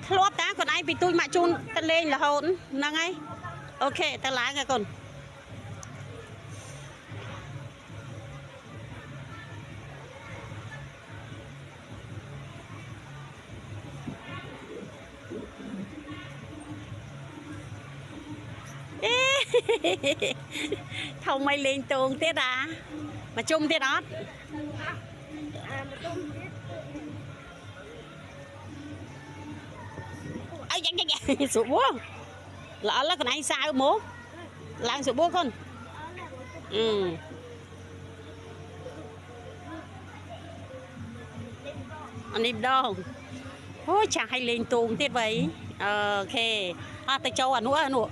lốp tá còn ai bị tôi mà chun ta lên là hồn năng ấy ok ta lái nghe con không mày lên tường thế à mà chung thế đó ấy dạ sụp búa lỡ là còn ai sao bố làm sụp búa con anh em đâu ôi chả hay lên tường thế vậy ok tay châu à nữa